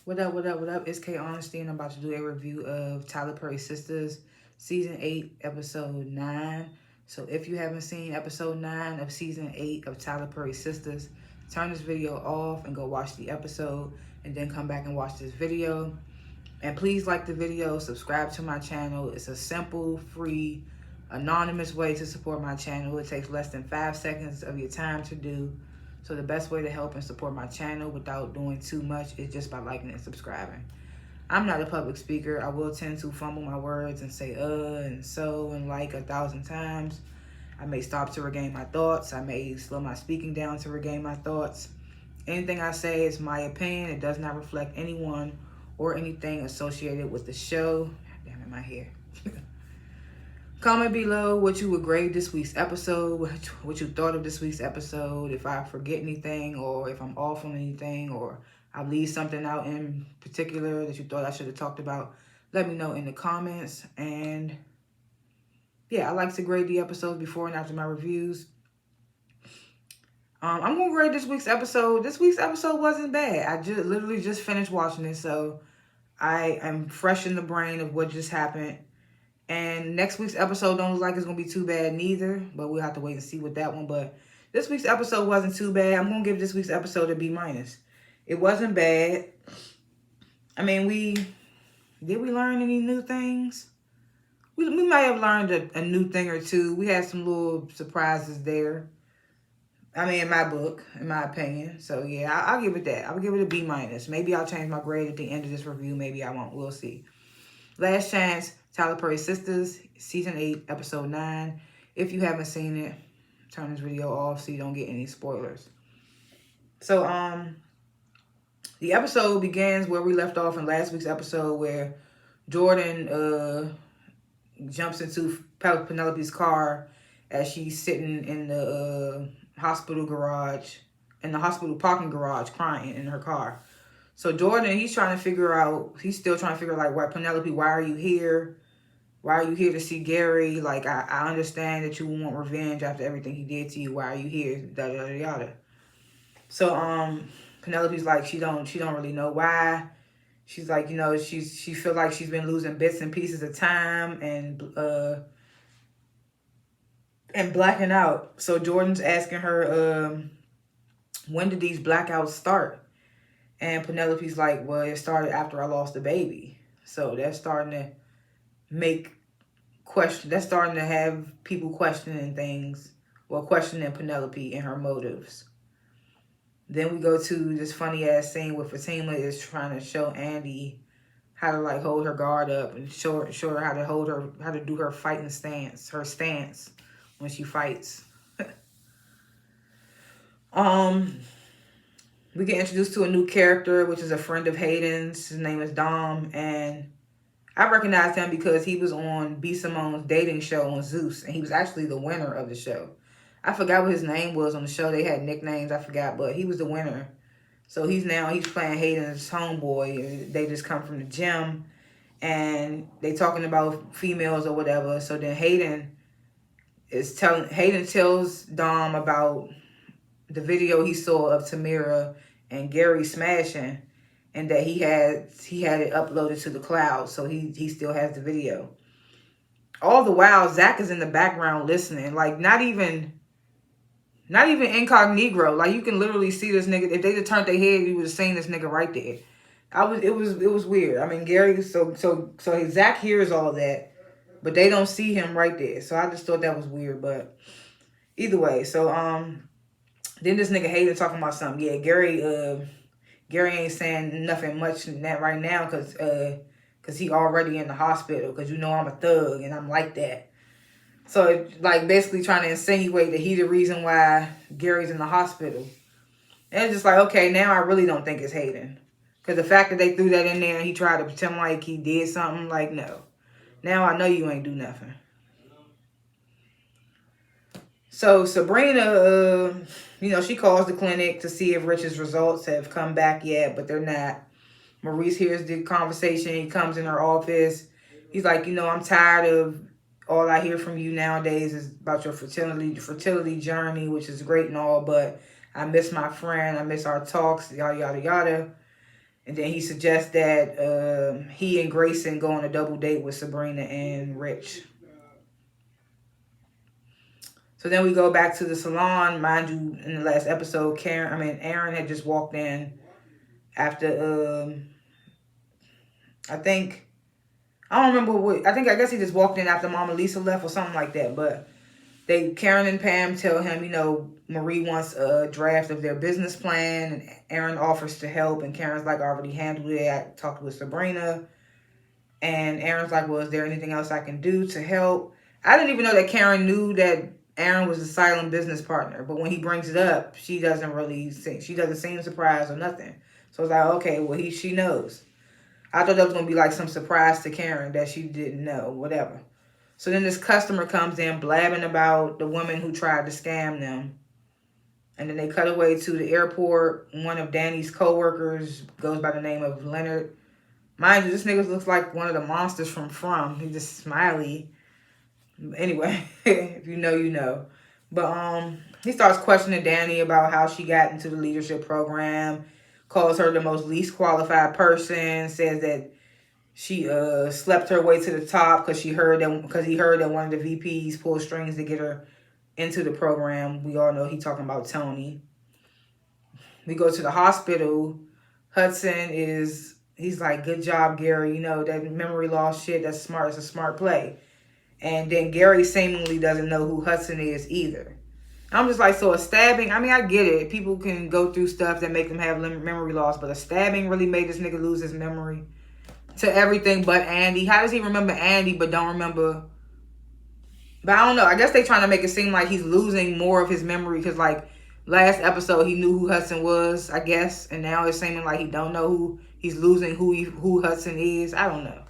What up? It's K.Honesty, and I'm about to do a review of Tyler Perry's Sistas, Season 8, Episode 9. So if you haven't seen Episode 9 of Season 8 of Tyler Perry's Sistas, turn this video off and go watch the episode, and then come back and watch this video. And please like the video, subscribe to my channel. It's a simple, free, anonymous way to support my channel. It takes less than 5 seconds of your time to do. So the best way to help and support my channel without doing too much is just by liking and subscribing. I'm not a public speaker. I will tend to fumble my words and say and so and like 1,000 times. I may stop to regain my thoughts. I may slow my speaking down to regain my thoughts. Anything I say is my opinion. It does not reflect anyone or anything associated with the show. Damn it, my hair. Comment below what you would grade this week's episode, what you thought of this week's episode, if I forget anything or if I'm off on anything or I leave something out in particular that you thought I should have talked about. Let me know in the comments. And yeah, I like to grade the episodes before and after my reviews. I'm going to grade this week's episode. This week's episode wasn't bad. I literally just finished watching it, so I am fresh in the brain of what just happened. And next week's episode don't look like it's going to be too bad neither. But we'll have to wait and see with that one. But this week's episode wasn't too bad. I'm going to give this week's episode a B-. It wasn't bad. I mean, did we learn any new things? We might have learned a new thing or two. We had some little surprises there. I mean, in my book, in my opinion. So, yeah, I'll give it that. I'll give it a B-. Maybe I'll change my grade at the end of this review. Maybe I won't. We'll see. Last chance, Tyler Perry's Sistas, Season 8, Episode 9. If you haven't seen it, turn this video off so you don't get any spoilers. So, the episode begins where we left off in last week's episode where Jordan jumps into Penelope's car as she's sitting in the hospital parking garage crying in her car. So Jordan, he's still trying to figure out, like, why Penelope, why are you here? Why are you here to see Gary? Like, I understand that you want revenge after everything he did to you. Why are you here? Yada, yada, yada. So, Penelope's like, she don't really know why. She's like, she feels like she's been losing bits and pieces of time and blacking out. So Jordan's asking her, when did these blackouts start? And Penelope's like, well, it started after I lost the baby. So that's starting to that's starting to have people questioning things. Well, questioning Penelope and her motives. Then we go to this funny ass scene where Fatima is trying to show Andy how to, like, hold her guard up and show her how to do her fighting stance, her stance when she fights. We get introduced to a new character, which is a friend of Hayden's. His name is Dom, and I recognized him because he was on B. Simone's dating show on Zeus, and he was actually the winner of the show. I forgot what his name was on the show. They had nicknames, I forgot, but he was the winner. So he's playing Hayden's homeboy. They just come from the gym, and they talking about females or whatever. So then Hayden tells Dom about the video he saw of Tamira and Gary smashing, and that he had it uploaded to the cloud, so he still has the video. All the while, Zach is in the background listening, like not even incognito. Like, you can literally see this nigga. If they just turned their head, you would have seen this nigga right there. It was weird. I mean, Gary, so Zach hears all that, but they don't see him right there. So I just thought that was weird. But either way, so then this nigga Hayden talking about something. Yeah, Gary ain't saying nothing much in that right now because he already in the hospital, because I'm a thug and I'm like that. So, like, basically trying to insinuate that he the reason why Gary's in the hospital. And it's just like, okay, now I really don't think it's Hayden. Because the fact that they threw that in there and he tried to pretend like he did something, like, no. Now I know you ain't do nothing. So Sabrina, she calls the clinic to see if Rich's results have come back yet, but they're not. Maurice hears the conversation. He comes in her office. He's like, I'm tired of all I hear from you nowadays is about your fertility journey, which is great and all, but I miss my friend. I miss our talks, yada, yada, yada. And then he suggests that he and Grayson go on a double date with Sabrina and Rich. So then we go back to the salon. Mind you, in the last episode, Aaron had just walked in after, I don't remember what, I guess he just walked in after Mama Lisa left or something like that. But Karen and Pam tell him, Marie wants a draft of their business plan, and Aaron offers to help, and Karen's like, I already handled it. I talked with Sabrina. And Aaron's like, well, is there anything else I can do to help? I didn't even know that Karen knew that Aaron was a silent business partner. But when he brings it up, she doesn't seem surprised or nothing. So it's like, okay, well, she knows. I thought that was going to be like some surprise to Karen that she didn't know, whatever. So then this customer comes in blabbing about the woman who tried to scam them. And then they cut away to the airport. One of Danny's co-workers goes by the name of Leonard. Mind you, this nigga looks like one of the monsters from. He's just smiley. Anyway, if you know, you know. But he starts questioning Danny about how she got into the leadership program. Calls her the most least qualified person. Says that she slept her way to the top because he heard that one of the VPs pulled strings to get her into the program. We all know he talking about Tony. We go to the hospital. Hudson he's like, good job, Gary. That memory loss shit, that's smart. It's a smart play. And then Gary seemingly doesn't know who Hudson is either. I'm just like, so a stabbing, I get it. People can go through stuff that make them have memory loss, but a stabbing really made this nigga lose his memory to everything but Andy. How does he remember Andy but don't remember? But I don't know. I guess they trying to make it seem like he's losing more of his memory because, like, last episode he knew who Hudson was, I guess, and now it's seeming like he don't know who he's losing who Hudson is. I don't know.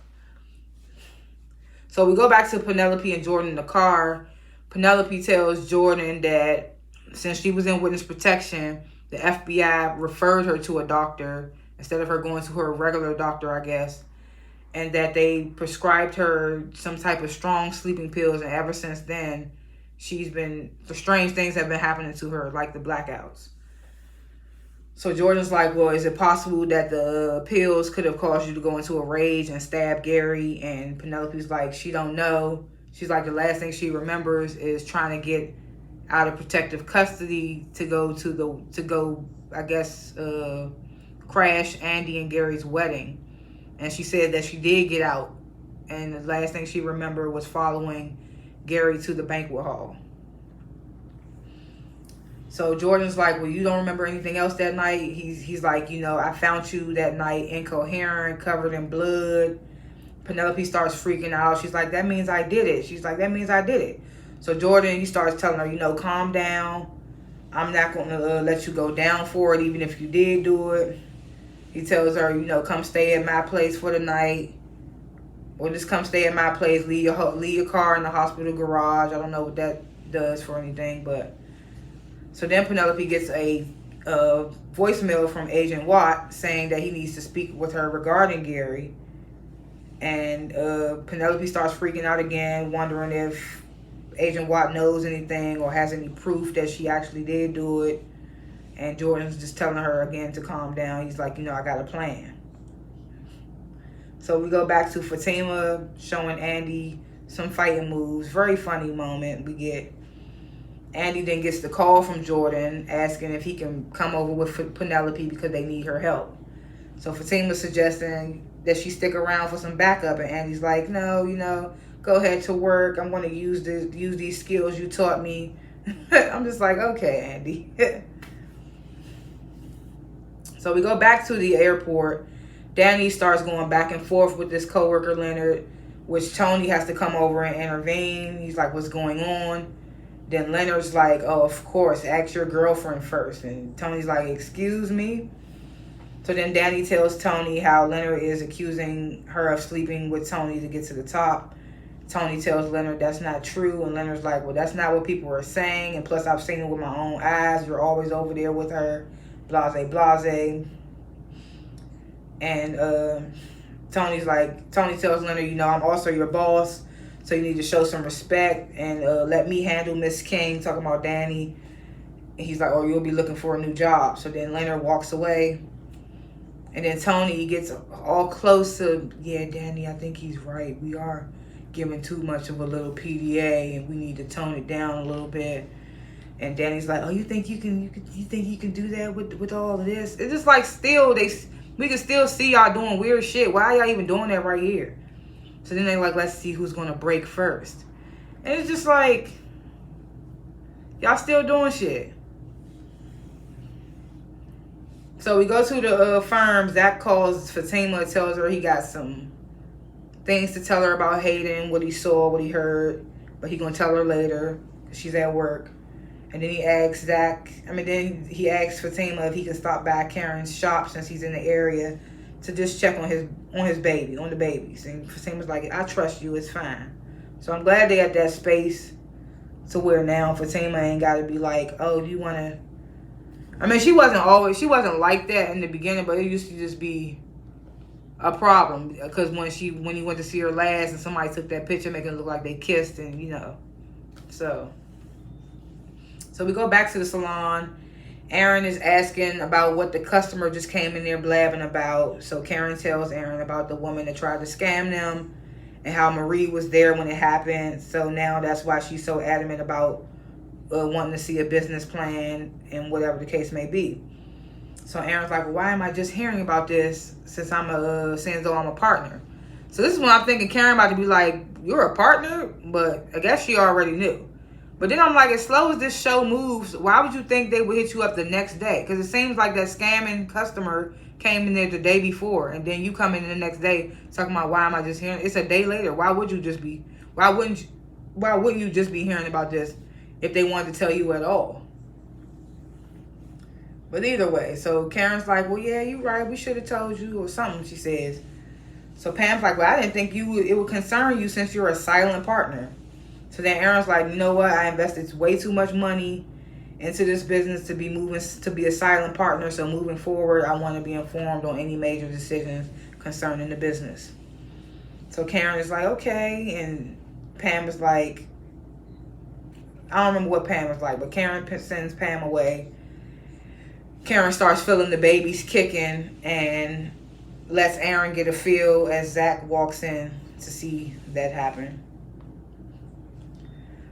So we go back to Penelope and Jordan in the car. Penelope tells Jordan that since she was in witness protection, the FBI referred her to a doctor instead of her going to her regular doctor, I guess. And that they prescribed her some type of strong sleeping pills. And ever since then, the strange things have been happening to her, like the blackouts. So Jordan's like, well, is it possible that the pills could have caused you to go into a rage and stab Gary? And Penelope's like, she don't know. She's like, the last thing she remembers is trying to get out of protective custody to go, I guess, crash Andy and Gary's wedding. And she said that she did get out. And the last thing she remembered was following Gary to the banquet hall. So Jordan's like, well, you don't remember anything else that night? He's like, I found you that night incoherent, covered in blood. Penelope starts freaking out. She's like, that means I did it. She's like, that means I did it. So Jordan, he starts telling her, calm down. I'm not going to let you go down for it, even if you did do it. He tells her, come stay at my place for the night. Or just come stay at my place. Leave your car in the hospital garage. I don't know what that does for anything, but... So then Penelope gets a voicemail from Agent Watt saying that he needs to speak with her regarding Gary. And Penelope starts freaking out again, wondering if Agent Watt knows anything or has any proof that she actually did do it. And Jordan's just telling her again to calm down. He's like, I got a plan. So we go back to Fatima showing Andy some fighting moves. Very funny moment we get. Andy then gets the call from Jordan asking if he can come over with Penelope because they need her help. So Fatima's suggesting that she stick around for some backup, and Andy's like, no, go ahead to work. I'm going to use these skills you taught me. I'm just like, okay, Andy. So we go back to the airport. Danny starts going back and forth with this coworker, Leonard, which Tony has to come over and intervene. He's like, what's going on? Then Leonard's like, oh, of course, ask your girlfriend first. And Tony's like, excuse me? So then Danny tells Tony how Leonard is accusing her of sleeping with Tony to get to the top. Tony tells Leonard that's not true. And Leonard's like, well, that's not what people are saying. And plus, I've seen it with my own eyes. You're always over there with her. Blase, blase. And Tony tells Leonard, I'm also your boss. So you need to show some respect and let me handle Miss King, talking about Danny. And he's like, oh, you'll be looking for a new job. So then Leonard walks away. And then Tony gets all close to, yeah, Danny, I think he's right. We are giving too much of a little PDA, and we need to tone it down a little bit. And Danny's like, oh, you think you think you can do that with all of this? It's just like still we can still see y'all doing weird shit. Why are y'all even doing that right here? So then they like, let's see who's gonna break first. And it's just like, y'all still doing shit. So we go to the firm. Zach calls Fatima, tells her he got some things to tell her about Hayden, what he saw, what he heard, but he gonna tell her later because she's at work. And then he asks Fatima if he can stop by Karen's shop since he's in the area to just check on the babies. And Fatima's like, I trust you, it's fine. So I'm glad they at that space to where now Fatima ain't got to be like, oh, do you want to... I mean, she wasn't like that in the beginning, but it used to just be a problem because when he went to see her last and somebody took that picture making it look like they kissed, and so we go back to the salon. Aaron is asking about what the customer just came in there blabbing about. So Karen tells Aaron about the woman that tried to scam them and how Marie was there when it happened. So now that's why she's so adamant about wanting to see a business plan and whatever the case may be. So Aaron's like, well, why am I just hearing about this since saying as though I'm a partner? So this is when I'm thinking Karen about to be like, you're a partner? But I guess she already knew. But then I'm like, as slow as this show moves, why would you think they would hit you up the next day? Because it seems like that scamming customer came in there the day before, and then you come in the next day talking about why am I just hearing? It's a day later. Why wouldn't you just be hearing about this if they wanted to tell you at all? But either way, so Karen's like, well, yeah, you're right. We should have told you or something, she says. So Pam's like, well, I didn't think it would concern you since you're a silent partner. So then Aaron's like, you know what? I invested way too much money into this business to be a silent partner. So moving forward, I want to be informed on any major decisions concerning the business. So Karen is like, okay. And Pam is like, I don't remember what Pam was like, but Karen sends Pam away. Karen starts feeling the babies kicking and lets Aaron get a feel as Zach walks in to see that happen.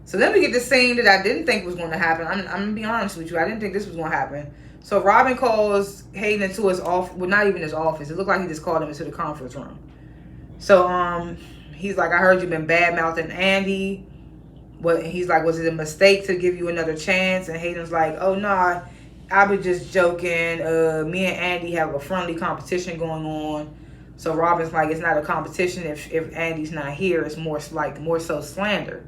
So then we get the scene that I didn't think was going to happen. I'm going to be honest with you. I didn't think this was going to happen. So Robin calls Hayden into his office. Well, not even his office. It looked like he just called him into the conference room. So he's like, I heard you've been bad-mouthing Andy. He's like, was it a mistake to give you another chance? And Hayden's like, oh, no, I was just joking. Me and Andy have a friendly competition going on. So Robin's like, it's not a competition if Andy's not here. It's more so slander.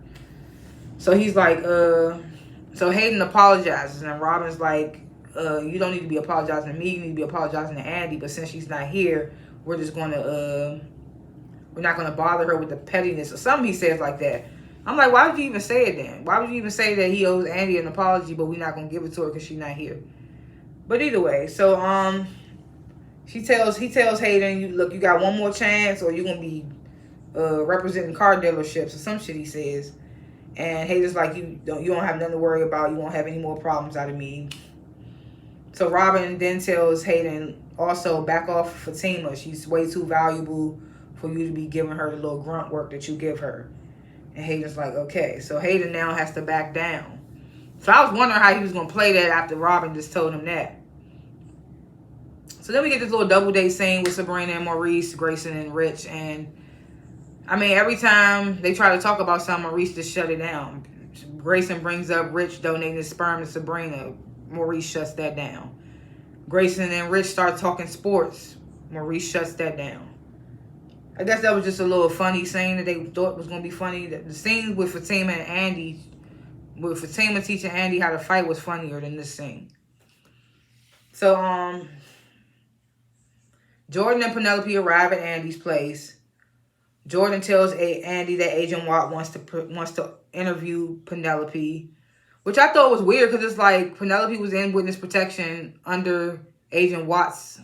So he's like, so Hayden apologizes, and Robin's like, you don't need to be apologizing to me, you need to be apologizing to Andy, but since she's not here, we're not gonna bother her with the pettiness or something he says like that. I'm like, why would you even say it then? Why would you even say that he owes Andy an apology, but we're not gonna give it to her because she's not here? But either way, so he tells Hayden, look, you got one more chance, or you're gonna be representing car dealerships or some shit he says. And Hayden's like, you don't have nothing to worry about. You won't have any more problems out of me. So Robin then tells Hayden, also back off Fatima. She's way too valuable for you to be giving her the little grunt work that you give her. And Hayden's like, okay. So Hayden now has to back down. So I was wondering how he was going to play that after Robin just told him that. So then we get this little double date scene with Sabrina and Maurice, Grayson and Rich. And I mean, every time they try to talk about something, Maurice just shut it down. Grayson brings up Rich donating his sperm to Sabrina. Maurice shuts that down. Grayson and Rich start talking sports. Maurice shuts that down. I guess that was just a little funny scene that they thought was going to be funny. The scene with Fatima and Andy, with Fatima teaching Andy how to fight, was funnier than this scene. So, Jordan and Penelope arrive at Andy's place. Jordan tells Andy that Agent Watt wants to interview Penelope, which I thought was weird because it's like Penelope was in witness protection under Agent Watt's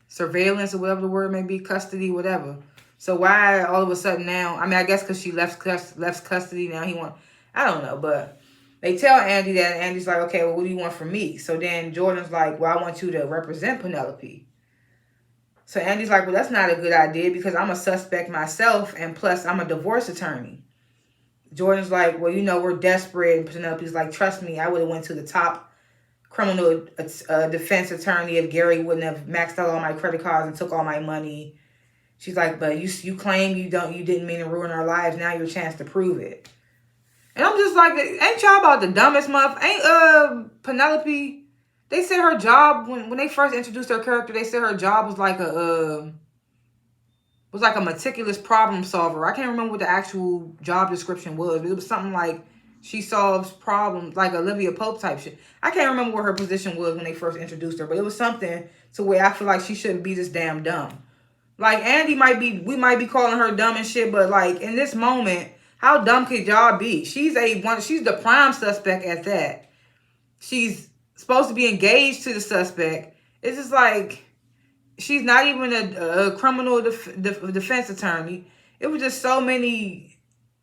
surveillance or whatever the word may be, custody, whatever. So why all of a sudden now? I mean, I guess because she left custody now I don't know, but They tell Andy that, and Andy's like, okay, well, what do you want from me? So then Jordan's like, well, I want you to represent Penelope. So Andy's like, well, that's not a good idea because I'm a suspect myself, and plus I'm a divorce attorney. Jordan's like, well, we're desperate. And Penelope's like, trust me, I would have went to the top criminal defense attorney if Gary wouldn't have maxed out all my credit cards and took all my money. She's like, but you claim you didn't mean to ruin our lives. Now your chance to prove it. And I'm just like, ain't y'all about the dumbest month? Ain't Penelope? They said her job when they first introduced her character. They said her job was like a meticulous problem solver. I can't remember what the actual job description was, but it was something like she solves problems, like Olivia Pope type shit. I can't remember what her position was when they first introduced her, but it was something to where I feel like she shouldn't be this damn dumb. Like Andy we might be calling her dumb and shit, but like in this moment, how dumb could y'all be? She's the prime suspect at that. She's supposed to be engaged to the suspect. It's just like she's not even a criminal defense attorney. It was just so many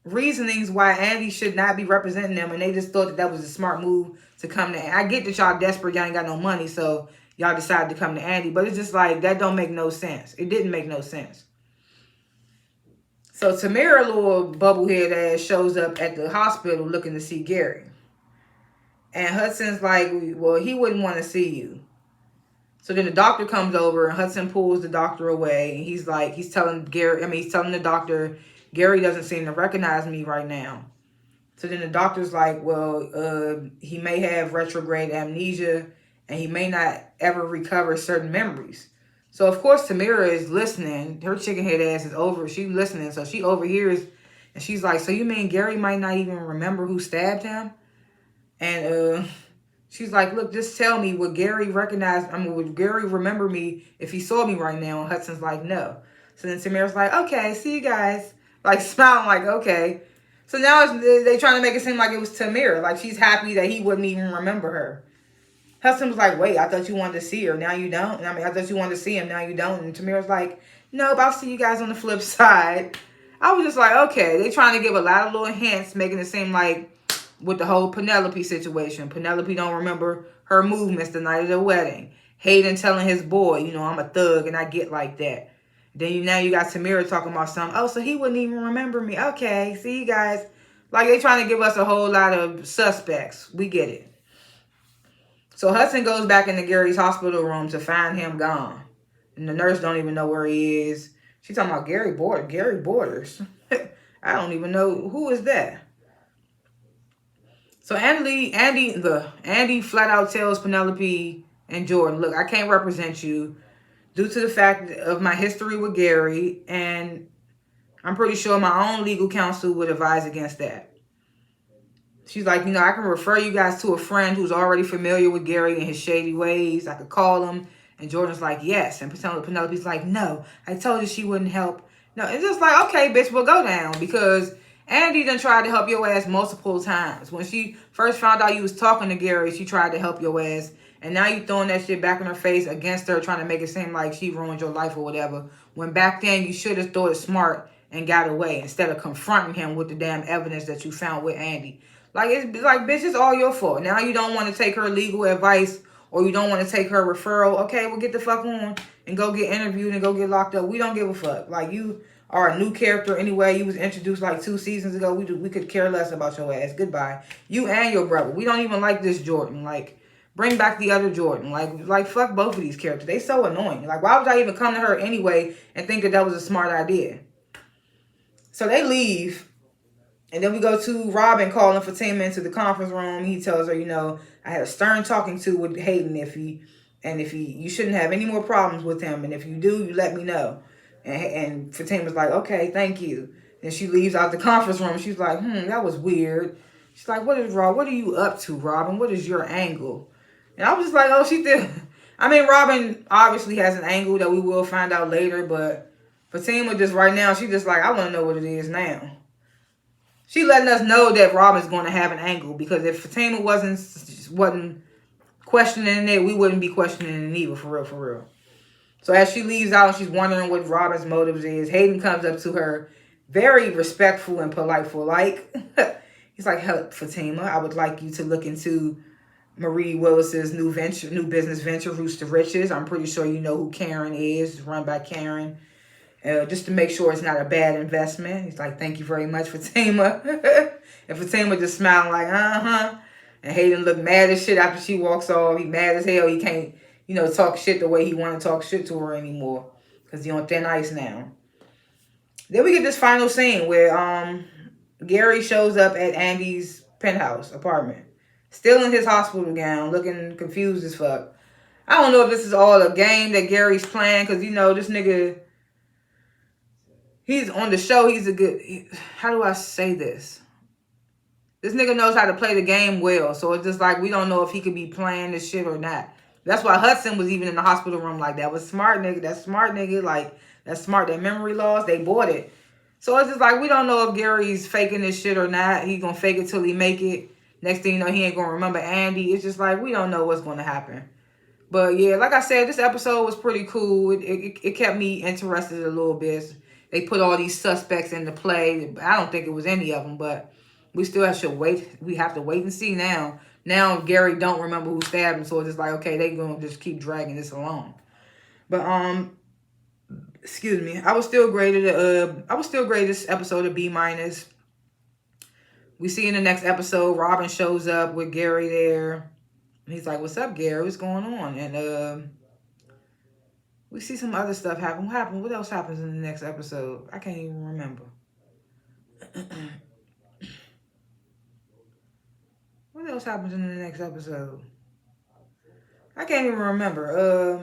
reasonings why Andy should not be representing them, and they just thought that was a smart move to come to. I get that y'all desperate, y'all ain't got no money, so y'all decided to come to Andy, but it's just like that don't make no sense. It didn't make no sense. So Tamara, little bubblehead ass, shows up at the hospital looking to see Gary. And Hudson's like, well, he wouldn't want to see you. So then the doctor comes over and Hudson pulls the doctor away. And he's telling the doctor, Gary doesn't seem to recognize me right now. So then the doctor's like, well, he may have retrograde amnesia and he may not ever recover certain memories. So, of course, Tamara is listening. Her chicken head ass is over. She's listening. So she overhears and she's like, so you mean Gary might not even remember who stabbed him? And she's like, look, just tell me, would Gary remember me if he saw me right now? And Hudson's like, no. So then Tamara's like, okay, see you guys. Like, smiling like, okay. So now they trying to make it seem like it was Tamara. Like, she's happy that he wouldn't even remember her. Hudson was like, wait, I thought you wanted to see her. Now you don't. I thought you wanted to see him. Now you don't. And Tamara's like, nope, I'll see you guys on the flip side. I was just like, okay. They trying to give a lot of little hints, making it seem like with the whole Penelope situation. Penelope don't remember her movements the night of the wedding. Hayden telling his boy, I'm a thug and I get like that. Then now you got Tamara talking about something. Oh, so he wouldn't even remember me. Okay, see you guys. Like they trying to give us a whole lot of suspects. We get it. So Hudson goes back into Gary's hospital room to find him gone. And the nurse don't even know where he is. She's talking about Gary Borders. I don't even know who is that. So Andy flat out tells Penelope and Jordan, look, I can't represent you due to the fact of my history with Gary, and I'm pretty sure my own legal counsel would advise against that. She's like, I can refer you guys to a friend who's already familiar with Gary and his shady ways. I could call him. And Jordan's like, yes. And Penelope's like, no, I told you she wouldn't help. No, it's just like, okay, bitch, we'll go down. Because Andy done tried to help your ass multiple times. When she first found out you was talking to Gary, she tried to help your ass. And now you throwing that shit back in her face against her, trying to make it seem like she ruined your life or whatever. When back then you should have thought it smart and got away instead of confronting him with the damn evidence that you found with Andy. Like, it's like, bitch, it's all your fault. Now you don't want to take her legal advice or you don't want to take her referral. Okay, well, get the fuck on and go get interviewed and go get locked up. We don't give a fuck. Like, you are a new character anyway. You was introduced like 2 seasons ago. We could care less about your ass. Goodbye. You and your brother. We don't even like this Jordan. Like, bring back the other Jordan. Like fuck both of these characters. They so annoying. Like, why would I even come to her anyway and think that was a smart idea? So they leave. And then we go to Robin calling Fatima into the conference room. He tells her, I had a stern talking to with Hayden you shouldn't have any more problems with him. And if you do, you let me know. And Fatima's like, okay, thank you. And she leaves out the conference room. She's like, that was weird. She's like, what are you up to, Robin? What is your angle? And I was just like, oh, she did. I mean, Robin obviously has an angle that we will find out later. But Fatima just right now, she just like, I want to know what it is now. She letting us know that Robin's going to have an angle, because if Fatima wasn't questioning it, we wouldn't be questioning it either, for real. So as she leaves out and she's wondering what Robin's motives is, Hayden comes up to her, very respectful and polite. He's like, help, Fatima. I would like you to look into Marie Willis's new business venture, Roots to Riches. I'm pretty sure you know who Karen is. It's run by Karen. Just to make sure it's not a bad investment. He's like, thank you very much, Fatima. And Fatima just smiling like, uh-huh. And Hayden looked mad as shit after she walks off. He mad as hell. He can't, talk shit the way he want to talk shit to her anymore. Because he on thin ice now. Then we get this final scene where Gary shows up at Andy's penthouse apartment. Still in his hospital gown, looking confused as fuck. I don't know if this is all a game that Gary's playing. Because, this nigga... He's on the show. He's a good... How do I say this? This nigga knows how to play the game well. So it's just like, we don't know if he could be playing this shit or not. That's why Hudson was even in the hospital room like that. Was smart nigga. That smart nigga. Like, that's smart. That memory loss, they bought it. So it's just like, we don't know if Gary's faking this shit or not. He gonna fake it till he make it. Next thing you know, he ain't gonna remember Andy. It's just like, we don't know what's gonna happen. But yeah, like I said, this episode was pretty cool. It kept me interested a little bit. They put all these suspects into play. I don't think it was any of them, but we still have to wait. We have to wait and see now. Now Gary don't remember who stabbed him, so it's just like, okay, they gonna just keep dragging this along. But excuse me, I was still graded this episode a B-. We see in the next episode, Robin shows up with Gary there. He's like, "What's up, Gary? What's going on?" And we see some other stuff happen. What else happens in the next episode? I can't even remember. What else happens in the next episode? I can't even remember.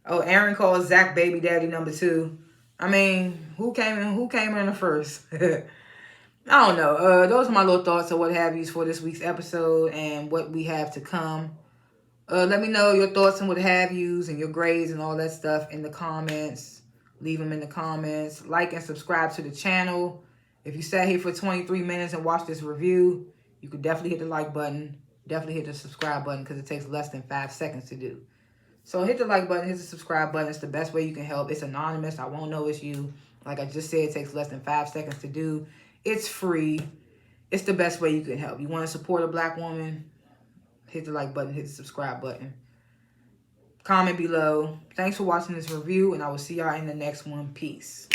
Aaron calls Zach baby daddy number 2. I mean, who came in the first? I don't know. Those are my little thoughts or what have yous for this week's episode and what we have to come. Let me know your thoughts and what have yous and your grades and all that stuff in the comments. Leave them in the comments. Like and subscribe to the channel. If you sat here for 23 minutes and watched this review, you could definitely hit the like button. Definitely hit the subscribe button because it takes less than 5 seconds to do. So hit the like button, hit the subscribe button. It's the best way you can help. It's anonymous. I won't know it's you. Like I just said, it takes less than 5 seconds to do. It's free. It's the best way you can help. You want to support a black woman? Hit the like button, hit the subscribe button. Comment below. Thanks for watching this review, and I will see y'all in the next one. Peace.